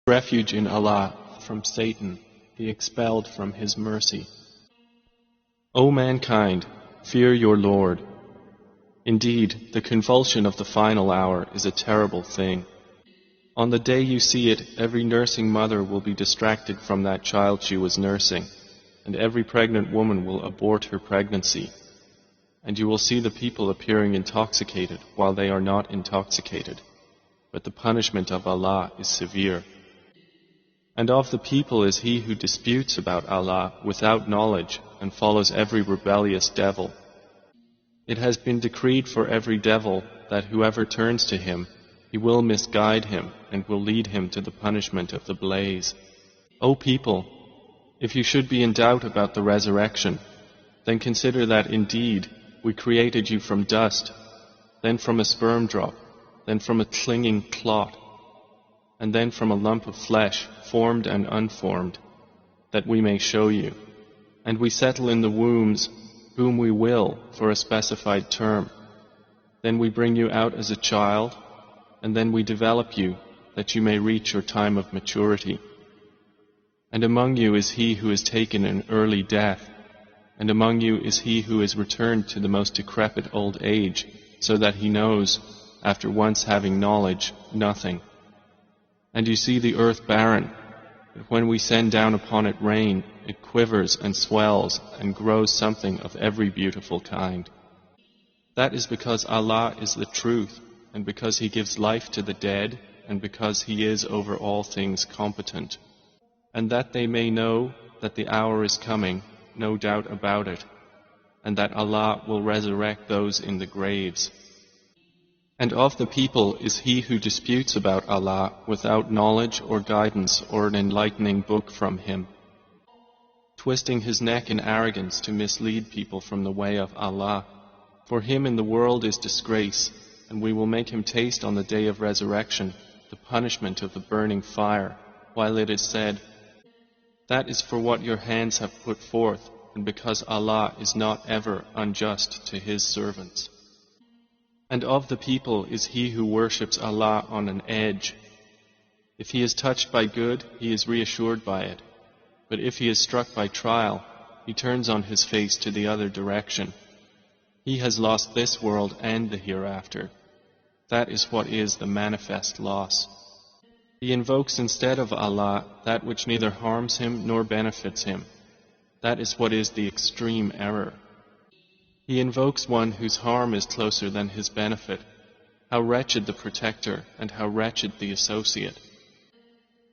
Refuge in Allah from Satan, be expelled from His mercy. O mankind, fear your Lord. Indeed, the convulsion of the final hour is a terrible thing. On the day you see it, every nursing mother will be distracted from that child she was nursing, and every pregnant woman will abort her pregnancy. And you will see the people appearing intoxicated while they are not intoxicated. But the punishment of Allah is severe. And of the people is he who disputes about Allah without knowledge and follows every rebellious devil. It has been decreed for every devil that whoever turns to him, he will misguide him and will lead him to the punishment of the blaze. O people, if you should be in doubt about the resurrection, then consider that indeed we created you from dust, then from a sperm drop, then from a clinging clot, and then from a lump of flesh, formed and unformed, that we may show you. And we settle in the wombs whom we will for a specified term. Then we bring you out as a child, and then we develop you that you may reach your time of maturity. And among you is he who is taken an early death, and among you is he who is returned to the most decrepit old age, so that he knows, after once having knowledge, nothing. And you see the earth barren, but when we send down upon it rain, it quivers and swells and grows something of every beautiful kind. That is because Allah is the truth, and because He gives life to the dead, and because He is over all things competent. And that they may know that the hour is coming, no doubt about it, and that Allah will resurrect those in the graves. And of the people is he who disputes about Allah without knowledge or guidance or an enlightening book from Him, twisting his neck in arrogance to mislead people from the way of Allah. For him in the world is disgrace, and we will make him taste on the day of resurrection the punishment of the burning fire, while it is said, that is for what your hands have put forth, and because Allah is not ever unjust to His servants. And of the people is he who worships Allah on an edge. If he is touched by good, he is reassured by it. But if he is struck by trial, he turns on his face to the other direction. He has lost this world and the hereafter. That is what is the manifest loss. He invokes instead of Allah that which neither harms him nor benefits him. That is what is the extreme error. He invokes one whose harm is closer than his benefit. How wretched the protector, and how wretched the associate.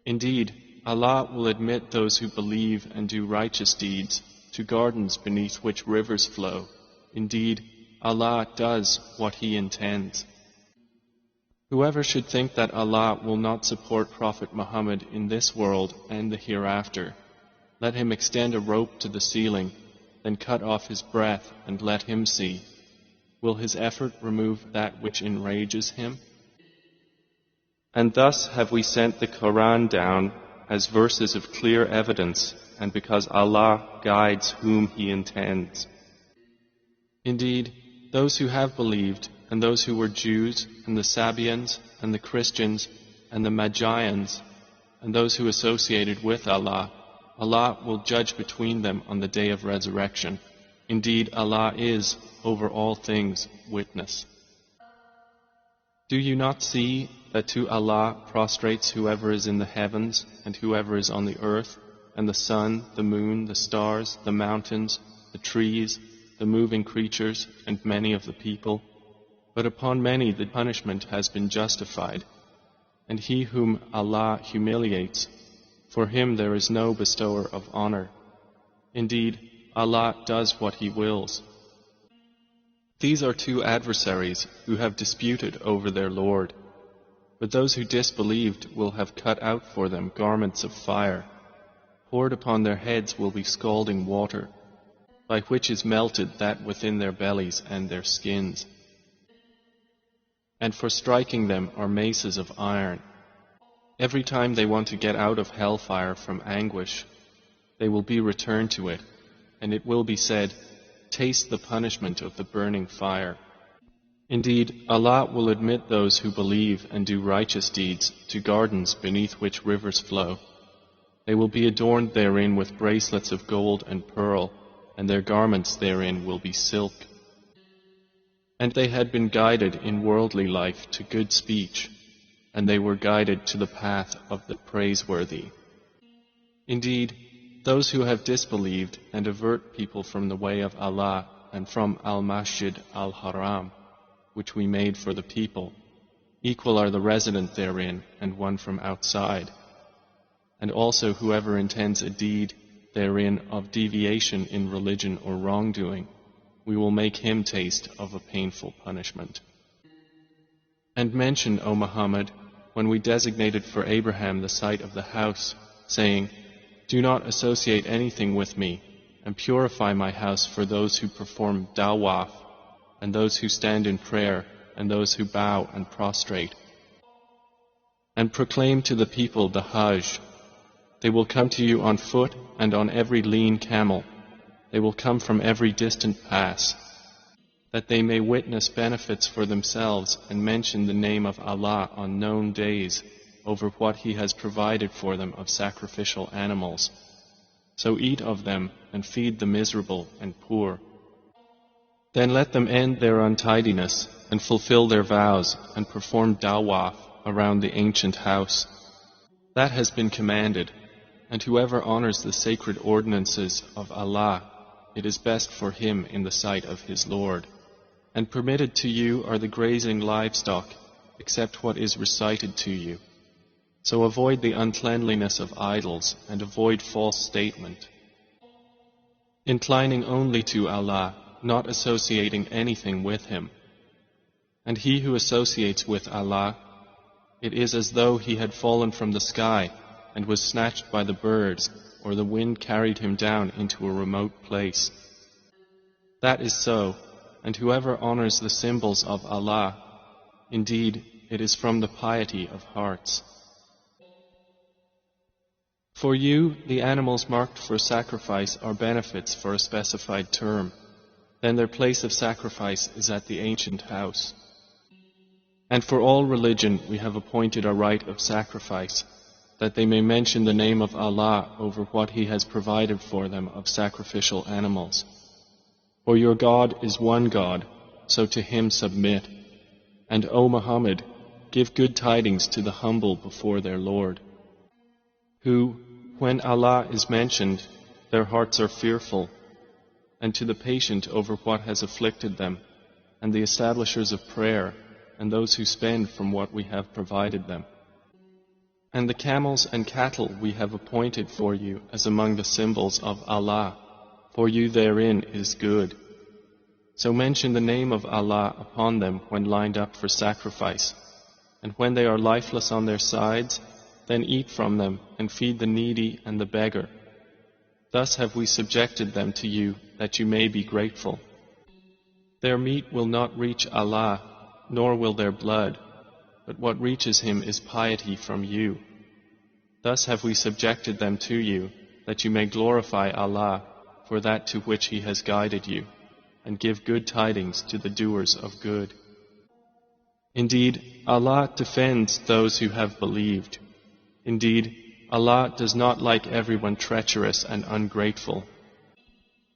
Indeed, Allah will admit those who believe and do righteous deeds to gardens beneath which rivers flow. Indeed, Allah does what He intends. Whoever should think that Allah will not support Prophet Muhammad in this world and the hereafter, let him extend a rope to the ceiling, then cut off his breath and let him see. Will his effort remove that which enrages him? And thus have we sent the Qur'an down as verses of clear evidence, and because Allah guides whom He intends. Indeed, those who have believed, and those who were Jews, and the Sabians, and the Christians, and the Magians, and those who associated with Allah, Allah will judge between them on the day of resurrection. Indeed, Allah is, over all things, witness. Do you not see that to Allah prostrates whoever is in the heavens and whoever is on the earth, and the sun, the moon, the stars, the mountains, the trees, the moving creatures, and many of the people? But upon many the punishment has been justified, and he whom Allah humiliates, for him there is no bestower of honor. Indeed, Allah does what He wills. These are two adversaries who have disputed over their Lord. But those who disbelieved will have cut out for them garments of fire. Poured upon their heads will be scalding water, by which is melted that within their bellies and their skins. And for striking them are maces of iron. Every time they want to get out of hellfire from anguish, they will be returned to it, and it will be said, taste the punishment of the burning fire. Indeed, Allah will admit those who believe and do righteous deeds to gardens beneath which rivers flow. They will be adorned therein with bracelets of gold and pearl, and their garments therein will be silk. And they had been guided in worldly life to good speech, and they were guided to the path of the praiseworthy. Indeed, those who have disbelieved and avert people from the way of Allah and from Al-Masjid Al-Haram, which we made for the people, equal are the resident therein and one from outside. And also whoever intends a deed therein of deviation in religion or wrongdoing, we will make him taste of a painful punishment. And mention, O Muhammad, when we designated for Abraham the site of the house, saying, "Do not associate anything with me, and purify my house for those who perform dawaf, and those who stand in prayer, and those who bow and prostrate. And proclaim to the people the Hajj. They will come to you on foot and on every lean camel. They will come from every distant pass, that they may witness benefits for themselves and mention the name of Allah on known days over what He has provided for them of sacrificial animals. So eat of them and feed the miserable and poor. Then let them end their untidiness and fulfill their vows and perform dawaf around the ancient house. That has been commanded, and whoever honors the sacred ordinances of Allah, it is best for him in the sight of his Lord. And permitted to you are the grazing livestock, except what is recited to you. So avoid the uncleanliness of idols and avoid false statement. Inclining only to Allah, not associating anything with Him. And he who associates with Allah, it is as though he had fallen from the sky and was snatched by the birds, or the wind carried him down into a remote place. That is so, and whoever honors the symbols of Allah, indeed, it is from the piety of hearts. For you, the animals marked for sacrifice are benefits for a specified term. Then their place of sacrifice is at the ancient house. And for all religion we have appointed a rite of sacrifice, that they may mention the name of Allah over what He has provided for them of sacrificial animals. For your God is one God, so to Him submit. And O Muhammad, give good tidings to the humble before their Lord, who, when Allah is mentioned, their hearts are fearful, and to the patient over what has afflicted them, and the establishers of prayer, and those who spend from what we have provided them. And the camels and cattle we have appointed for you as among the symbols of Allah, for you therein is good. So mention the name of Allah upon them when lined up for sacrifice, and when they are lifeless on their sides, then eat from them and feed the needy and the beggar. Thus have we subjected them to you, that you may be grateful. Their meat will not reach Allah, nor will their blood, but what reaches Him is piety from you. Thus have we subjected them to you, that you may glorify Allah for that to which He has guided you, and give good tidings to the doers of good. Indeed, Allah defends those who have believed. Indeed, Allah does not like everyone treacherous and ungrateful.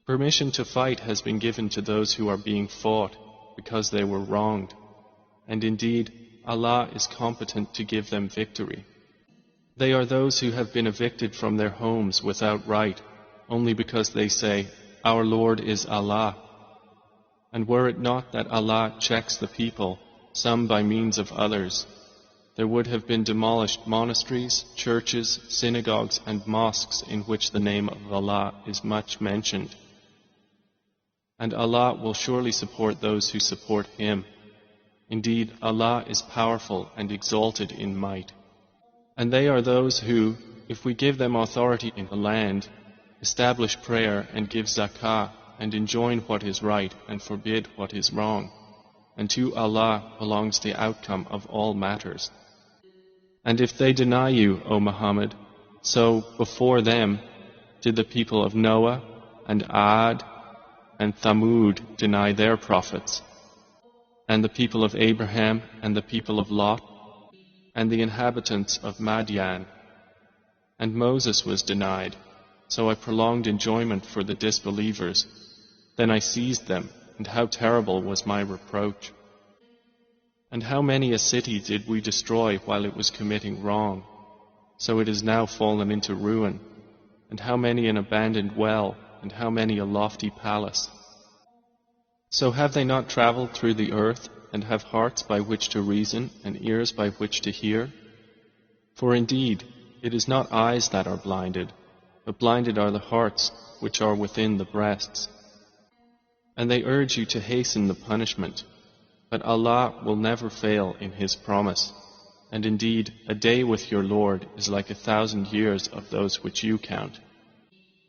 Permission to fight has been given to those who are being fought because they were wronged, and indeed, Allah is competent to give them victory. They are those who have been evicted from their homes without right, only because they say, "Our Lord is Allah." And were it not that Allah checks the people, some by means of others, there would have been demolished monasteries, churches, synagogues, and mosques in which the name of Allah is much mentioned. And Allah will surely support those who support Him. Indeed, Allah is powerful and exalted in might. And they are those who, if we give them authority in the land, establish prayer and give zakah and enjoin what is right and forbid what is wrong. And to Allah belongs the outcome of all matters. And if they deny you, O Muhammad, so before them did the people of Noah and Ad and Thamud deny their prophets. and the people of Abraham, and the people of Lot, and the inhabitants of Madian. And Moses was denied, so I prolonged enjoyment for the disbelievers. Then I seized them, and how terrible was my reproach. And how many a city did we destroy while it was committing wrong, so it is now fallen into ruin, and how many an abandoned well, and how many a lofty palace. So have they not traveled through the earth, and have hearts by which to reason, and ears by which to hear? For indeed, it is not eyes that are blinded, but blinded are the hearts which are within the breasts. And they urge you to hasten the punishment, but Allah will never fail in His promise. And indeed, a day with your Lord is like 1,000 years of those which you count.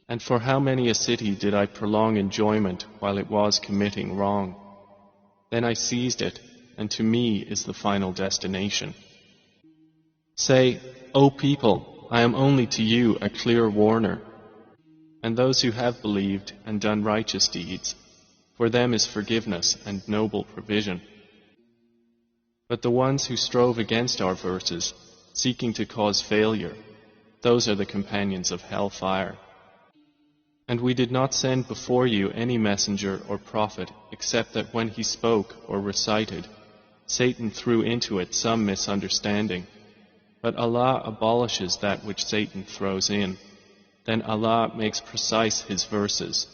And for how many a city did I prolong enjoyment while it was committing wrong? Then I seized it, and to me is the final destination. Say, O people, I am only to you a clear warner. And those who have believed and done righteous deeds, for them is forgiveness and noble provision. But the ones who strove against our verses, seeking to cause failure, those are the companions of hellfire. And we did not send before you any messenger or prophet, except that when he spoke or recited, Satan threw into it some misunderstanding. But Allah abolishes that which Satan throws in. Then Allah makes precise His verses,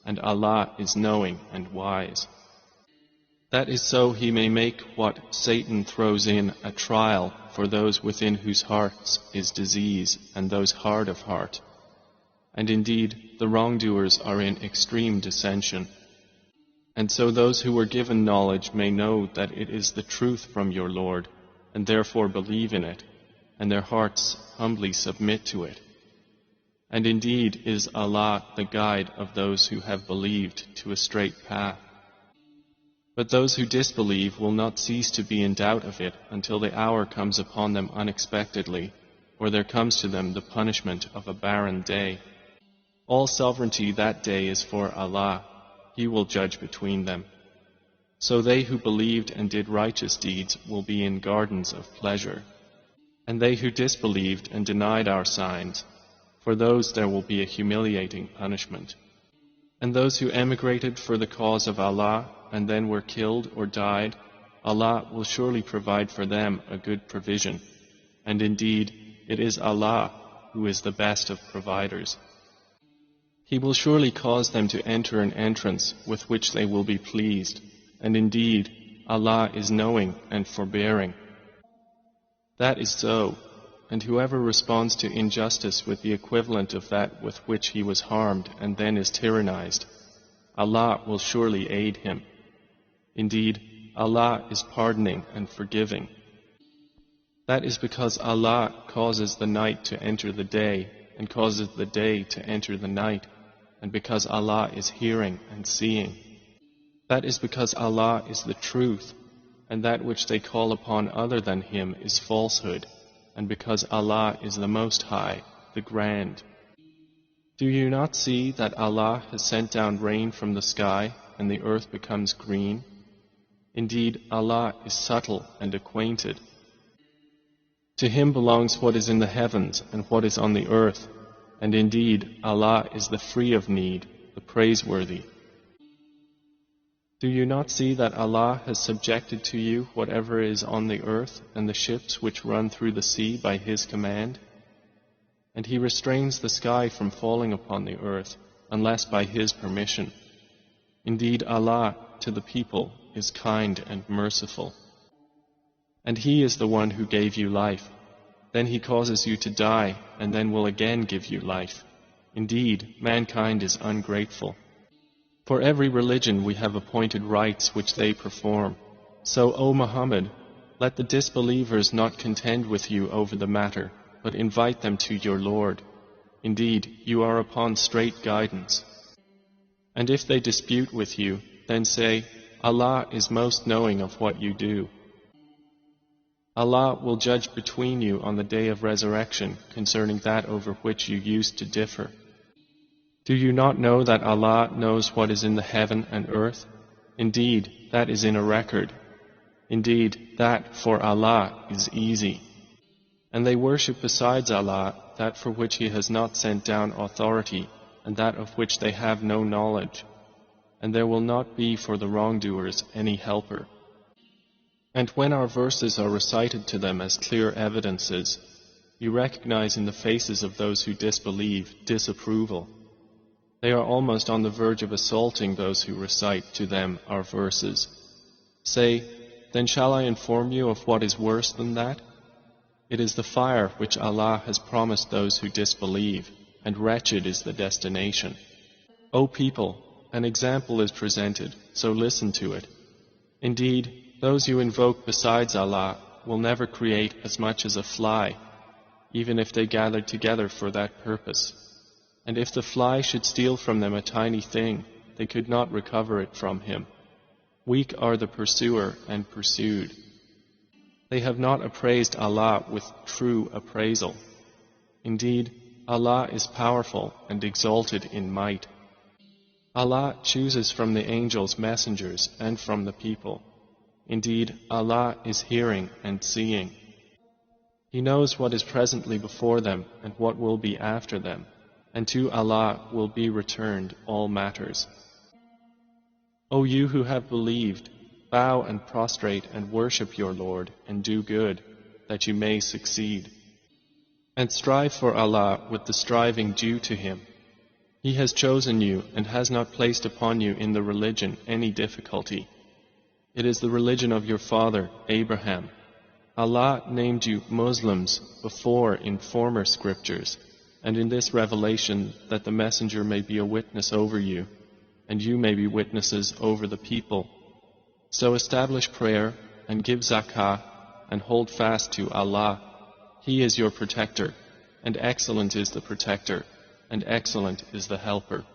and Allah is knowing and wise. That is so He may make what Satan throws in a trial for those within whose hearts is disease and those hard of heart. And indeed, the wrongdoers are in extreme dissension. And so those who were given knowledge may know that it is the truth from your Lord, and therefore believe in it, and their hearts humbly submit to it. And indeed is Allah the guide of those who have believed to a straight path. But those who disbelieve will not cease to be in doubt of it until the hour comes upon them unexpectedly, or there comes to them the punishment of a barren day. All sovereignty that day is for Allah. He will judge between them. So they who believed and did righteous deeds will be in gardens of pleasure. And they who disbelieved and denied our signs, for those there will be a humiliating punishment. And those who emigrated for the cause of Allah and then were killed or died, Allah will surely provide for them a good provision. And indeed, it is Allah who is the best of providers. He will surely cause them to enter an entrance with which they will be pleased. And indeed, Allah is knowing and forbearing. That is so, and whoever responds to injustice with the equivalent of that with which he was harmed and then is tyrannized, Allah will surely aid him. Indeed, Allah is pardoning and forgiving. That is because Allah causes the night to enter the day and causes the day to enter the night, and because Allah is hearing and seeing. That is because Allah is the truth, and that which they call upon other than Him is falsehood, and because Allah is the Most High, the Grand. Do you not see that Allah has sent down rain from the sky, and the earth becomes green? Indeed, Allah is subtle and acquainted. To Him belongs what is in the heavens and what is on the earth, and indeed, Allah is the free of need, the praiseworthy. Do you not see that Allah has subjected to you whatever is on the earth and the ships which run through the sea by His command? And He restrains the sky from falling upon the earth unless by His permission. Indeed, Allah to the people is kind and merciful. And He is the one who gave you life. Then He causes you to die, and then will again give you life. Indeed, mankind is ungrateful. For every religion we have appointed rites which they perform. So, O Muhammad, let the disbelievers not contend with you over the matter, but invite them to your Lord. Indeed, you are upon straight guidance. And if they dispute with you, then say, Allah is most knowing of what you do. Allah will judge between you on the day of resurrection concerning that over which you used to differ. Do you not know that Allah knows what is in the heaven and earth? Indeed, that is in a record, Indeed, that for Allah is easy. And they worship besides Allah that for which He has not sent down authority, and that of which they have no knowledge. And there will not be for the wrongdoers any helper. And when our verses are recited to them as clear evidences, you recognize in the faces of those who disbelieve disapproval. They are almost on the verge of assaulting those who recite to them our verses. Say, then shall I inform you of what is worse than that? It is the fire which Allah has promised those who disbelieve, and wretched is the destination. O people, an example is presented, so listen to it. Indeed, those you invoke besides Allah will never create as much as a fly, even if they gathered together for that purpose. And if the fly should steal from them a tiny thing, they could not recover it from him. Weak are the pursuer and pursued. They have not appraised Allah with true appraisal. Indeed, Allah is powerful and exalted in might. Allah chooses from the angels messengers and from the people. Indeed, Allah is hearing and seeing. He knows what is presently before them and what will be after them, and to Allah will be returned all matters. O you who have believed, bow and prostrate and worship your Lord and do good, that you may succeed. And strive for Allah with the striving due to Him. He has chosen you and has not placed upon you in the religion any difficulty. It is the religion of your father, Abraham. Allah named you Muslims before in former scriptures, and in this revelation that the messenger may be a witness over you, and you may be witnesses over the people. So establish prayer and give zakah and hold fast to Allah. He is your protector, and excellent is the protector, and excellent is the helper.